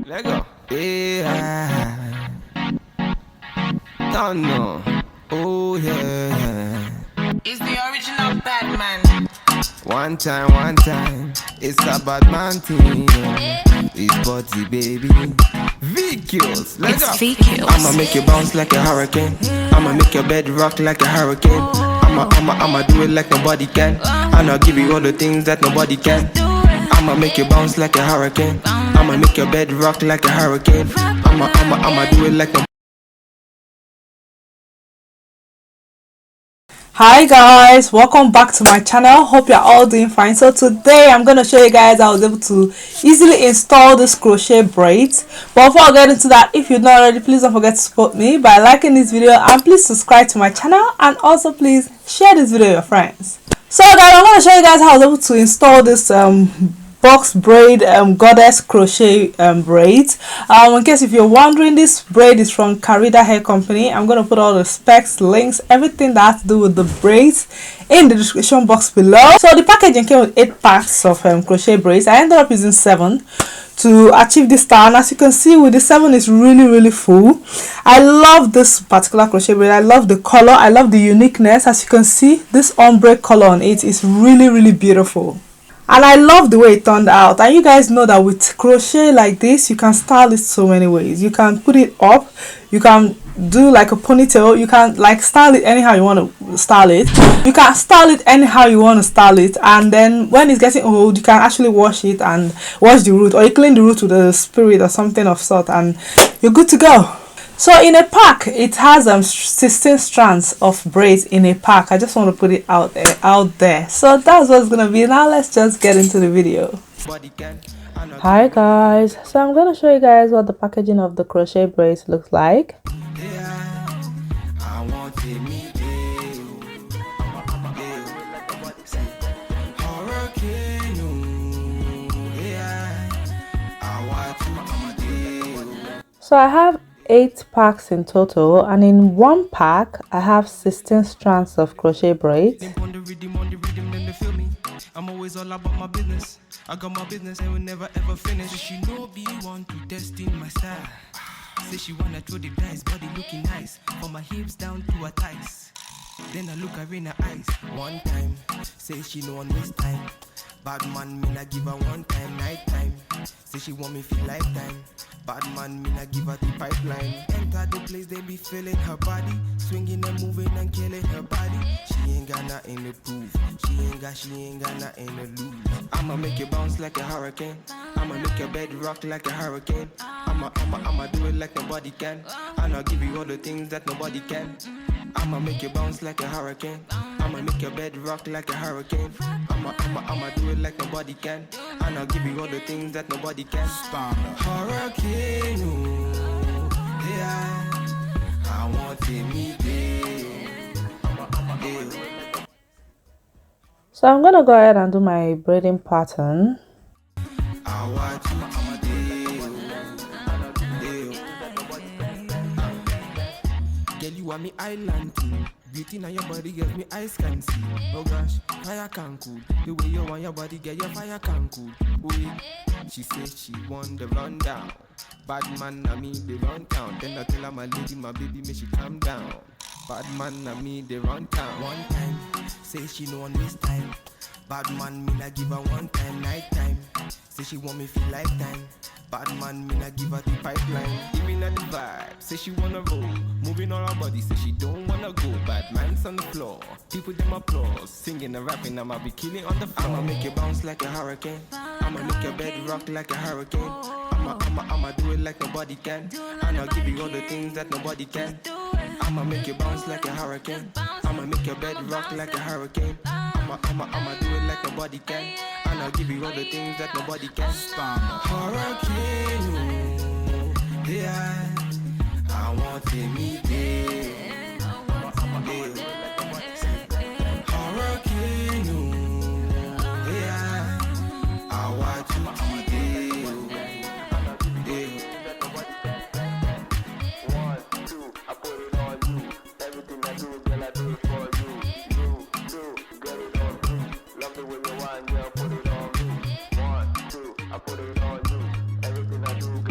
Let go. Yeah. Don't know. Oh yeah. It's the original Batman. One time. It's a bad man thing. It's body baby. VQs. Let go. VQs. I'ma make you bounce like a hurricane. I'ma make your bed rock like a hurricane. I'ma do it like nobody can. And I'll give you all the things that nobody can. I'ma make you bounce like a hurricane. I'ma make your bed rock like a hurricane. I'ma do it like nobody. Hi guys, welcome back to my channel. Hope you're all doing fine. So today I'm going to show you guys how I was able to easily install this crochet braids. But before I get into that, if you're not already, please don't forget to support me by liking this video, and please subscribe to my channel, and also please share this video with your friends. So guys, I'm going to show you guys how I was able to install this box braid goddess crochet braids. In case if you're wondering, this braid is from Karida hair company. I'm going to put all the specs, links, everything that has to do with the braids in the description box below. So the packaging came with 8 packs of crochet braids. I ended up using 7 to achieve this style, and as you can see with the 7 is really full. I love this particular crochet braid. I love the color, I love the uniqueness. As you can see, this ombre color on it is really beautiful. And I love the way it turned out. And you guys know that with crochet like this, you can style it so many ways. You can put it up, you can do like a ponytail, you can like style it anyhow you want to style it. You can style it anyhow you want to style it, and then when it's getting old, you can actually wash it and wash the root, or you clean the root with a spirit or something of sort, and you're good to go. So in a pack, it has 16 strands of braids in a pack. I just want to put it out there. So that's what's gonna be. Now let's just get into the video. Hi guys, so I'm gonna show you guys what the packaging of the crochet braids looks like. So I have 8 packs in total, and in one pack I have 16 strands of crochet braids. I'm always all about my business. I got my business and will never ever finish. She know be one to test in my style. Say she wanna throw the dice, body looking nice. From my hips down to her thighs. Then I look her in her eyes. One time, say she know on this time. Bad man, me not give her one time, night time. Say she want me feel lifetime. Bad man, me not give her the pipeline. Enter the place, they be feeling her body. Swinging and moving and killing her body. She ain't got nothing to prove. She ain't got nothing to lose. I'ma make you bounce like a hurricane. I'ma make your bed rock like a hurricane. I'ma do it like nobody can. And I'll give you all the things that nobody can. I'ma make you bounce like a hurricane. I'ma make your bed rock like a hurricane. I'ma do it like nobody can. And I'll give you all the things that nobody can. Hurricane, ooh, yeah. I want to meet you. So I'm gonna go ahead and do my braiding pattern. I want you. Girl, you are me island team. Beauty now your body gives me eyes can see. Oh gosh, fire can cool. The way you want your body, get your fire can cool. Wait, she says she want the rundown. Bad man na me, they run town. Then I tell her my lady, my baby, may she calm down. Bad man na me, they run town. One time, say she know on this time. Bad man, me na give her one time, night time. Say she want me feel lifetime. Bad man, me na give her the pipeline. Giving her the vibe, say she wanna roll. Moving on her body, say she don't wanna go. Bad man's on the floor, people them applause. Singing and rapping, I'ma be killing on the floor. I'ma make you bounce like a hurricane. I'ma make your bed rock like a hurricane. I'ma do it like nobody can. And I'll give you all the things that nobody can. I'ma make you bounce like a hurricane. I'ma make your bed rock like a hurricane. I'ma do it like nobody can. And I'll give you all the things that nobody can. Hurricane, ooh, yeah. I want to meet you. Hurricane, ooh, yeah. I want to meet you. 1, 2, I put it on you. Everything I do, girl, I do it for you. You, get it on me. Love the way you want, girl, put it on me. 1, 2, I put it on you.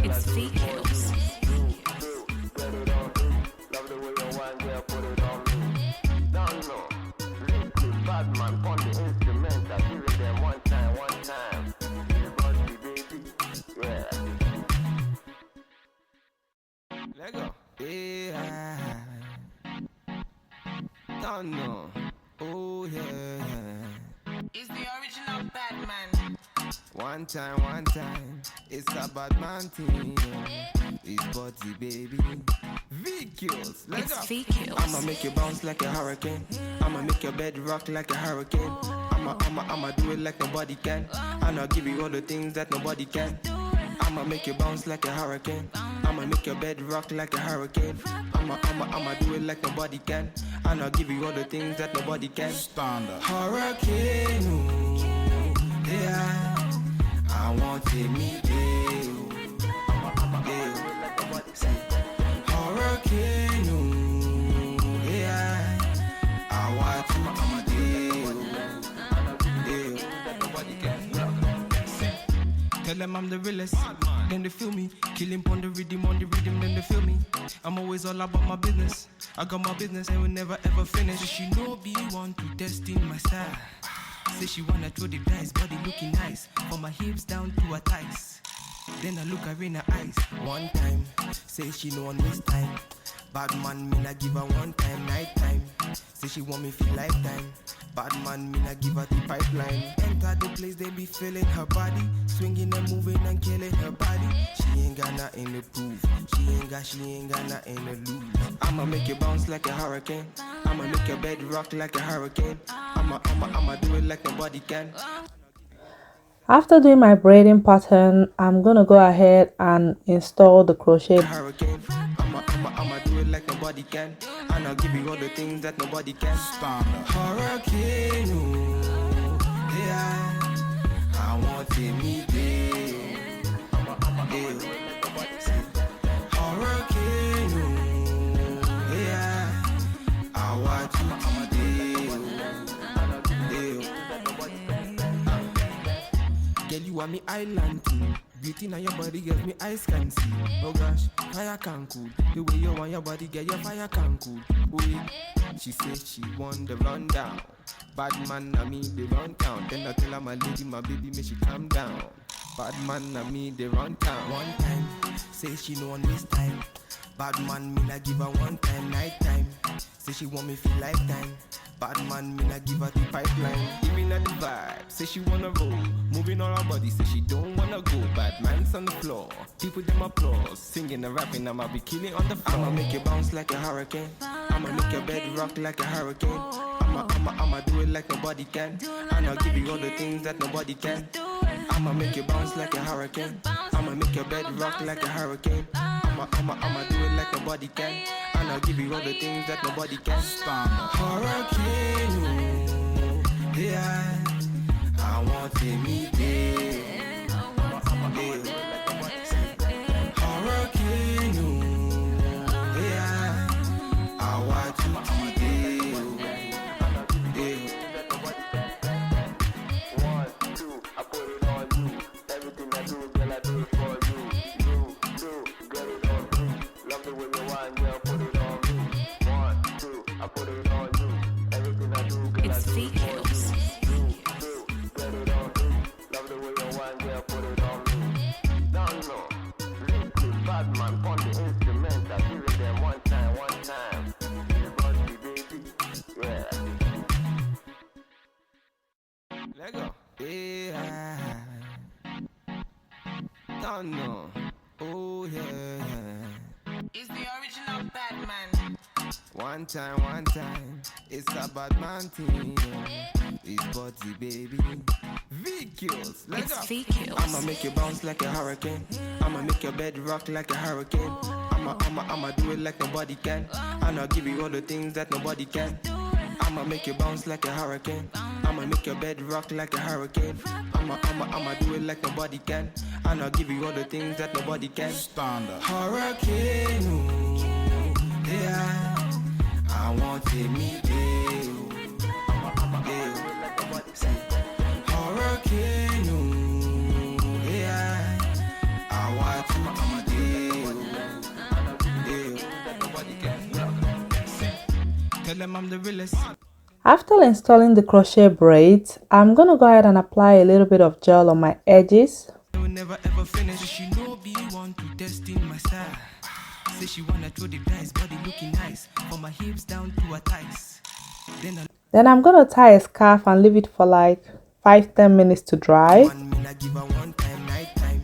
It's fake kills. Get it on me. Love the way you want, girl, put it on me. Don't know. Little bad man on the instrument. I give it them one time, one time. Everybody, baby. Yeah. Let go. Yeah. Don't know. Oh yeah. It's the original Batman. One time. It's a bad man thing. It's body, baby. V-Kills. Let It's go. fake kills. I'ma make you bounce like a hurricane. I'ma make your bed rock like a hurricane. I'ma do it like nobody can. And I'll give you all the things that nobody can. I'ma make you bounce like a hurricane. I'ma make your bed rock like a hurricane. I'ma do it like nobody can. And I'll give you all the things that nobody can. Standard. Hurricane, ooh, yeah. I want to meet you. Hurricane, ooh, yeah. I want to meet you. Tell them I'm the realest, then they feel me. Killing on the rhythm, then they feel me. I'm always all about my business. I got my business and will never ever finish. So she know be one to test in my style. Say she wanna throw the dice, body looking nice. From my hips down to her thighs. Then I look her in her eyes. One time, say she know on this time. Bad man, me not give her one time, night time. Say she want me feel lifetime. Bad man, me not give her the pipeline. Enter the place, they be feeling her body. Swinging and moving and killing her body. She ain't got nothing to prove. She ain't got nothing to lose. I'ma make you bounce like a hurricane. I'ma make your bed rock like a hurricane. I'ma do it like nobody can. After doing my braiding pattern, I'm gonna go ahead and install the crochet. Hurricane. I'ma do it like nobody can. And I'll give you all the things that nobody can. Standard. Hurricane, ooh, yeah. I want to meet you. Hurricane, ooh, yeah. I want to meet you. Girl, you are me island team. Beauty now your body gives me eyes can see. Oh gosh, fire can cool. The way you want your body, get your fire can cool. Wait, she says she want the rundown. Bad man na me, they run town. Then I tell her my lady, my baby, may she calm down. Bad man na me, they run town. One time, say she know on this time. Bad man, me na give her one time, night time. Say she want me feel lifetime. Bad man, me na give her the pipeline. Giving her the vibe, say she wanna roll. Moving on her body, say she don't wanna go. Bad man's on the floor, people them applause. Singing and rapping, I'ma be killing on the floor. I'ma make you bounce like a hurricane. I'ma make your bed rock like a hurricane. I'ma do it like nobody can. And I'll give you all the things that nobody can. I'ma make you bounce like a hurricane. I'ma make your bed rock like a hurricane. I'ma do it like nobody can. And I'll give you all the things that nobody can. Standard. Hurricane, ooh, yeah. I want to meet you. Hurricane, ooh, yeah. I want to meet you. 1, 2, I put it on you. Everything I do, girl, I do it for you. You, get it on me. Love the way you want, girl, put it on me. 1, 2, I put it on you. Everything I do, girl, It's I do fake it for kills. you. Get it on me. Love the way you want, girl, put it on me. Don't know. Little bad man on the instrument. I give it them one time, one time. Everybody, baby. Yeah. Let go. Yeah. Don't know. Oh yeah. It's the original Batman. One time. It's a bad man thing. It's body, baby. V-Kills. Let It's go. fake kills. I'ma make you bounce like a hurricane. I'ma make your bed rock like a hurricane. I'ma do it like nobody can. And I'll give you all the things that nobody can. I'ma make you bounce like a hurricane. I'ma make your bed rock like a hurricane. I'ma do it like nobody can. And I'll give you all the things that nobody can. Standard. Hurricane, ooh, yeah. I want to meet you. Hurricane, ooh, yeah. I want to meet you. them I'm the realest. After installing the crochet braids, I'm gonna go ahead and apply a little bit of gel on my edges. I will never ever finish. She know be one to test in my style. Say she wanna throw the dice, body looking nice. From my hips down to her thighs. Then I'm gonna tie a scarf and leave it for like 5-10 minutes to dry. One me, I give her one time, night time.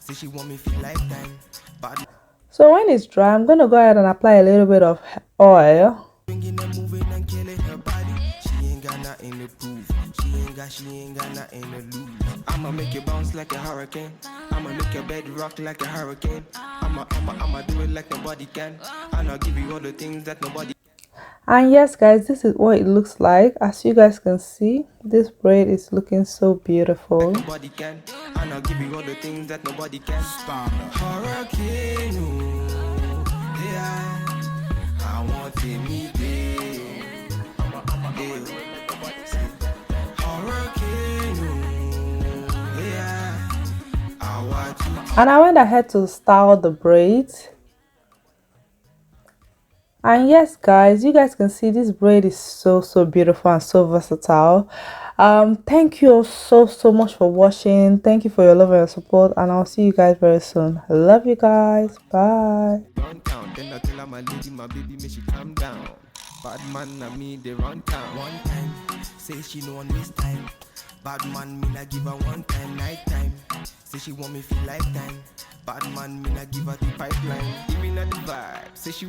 Say she want me feel lifetime. Bad So when it's dry, I'm gonna go ahead and apply a little bit of oil. bringing and moving and killing her body. She ain't got nothing to prove. She ain't got nothing to lose. I'ma make you bounce like a hurricane. I'ma make your bed rock like a hurricane. I'ma do it like nobody can. And I'll give you all the things that nobody. And yes guys, this is what it looks like. As you guys can see, this braid is looking so beautiful. Nobody can, and I'll give you all the things that nobody can. Hurricane, oh, yeah, I want to meet you. Hurricane, oh, yeah, I want to. And I went ahead to style the braids. And yes guys, you guys can see this braid is so beautiful and so versatile. Thank you all so much for watching. Thank you for your love and your support, and I'll see you guys very soon. I love you guys. Bye. Run town, then I tell her my lady, my baby, may she calm down. Bad man, I me they run town. One time, say she no one waste time. Bad man, me I give her one time, night time. Say she want me feel lifetime. Bad man, me I give her the pipeline. Giving her the vibe. Say she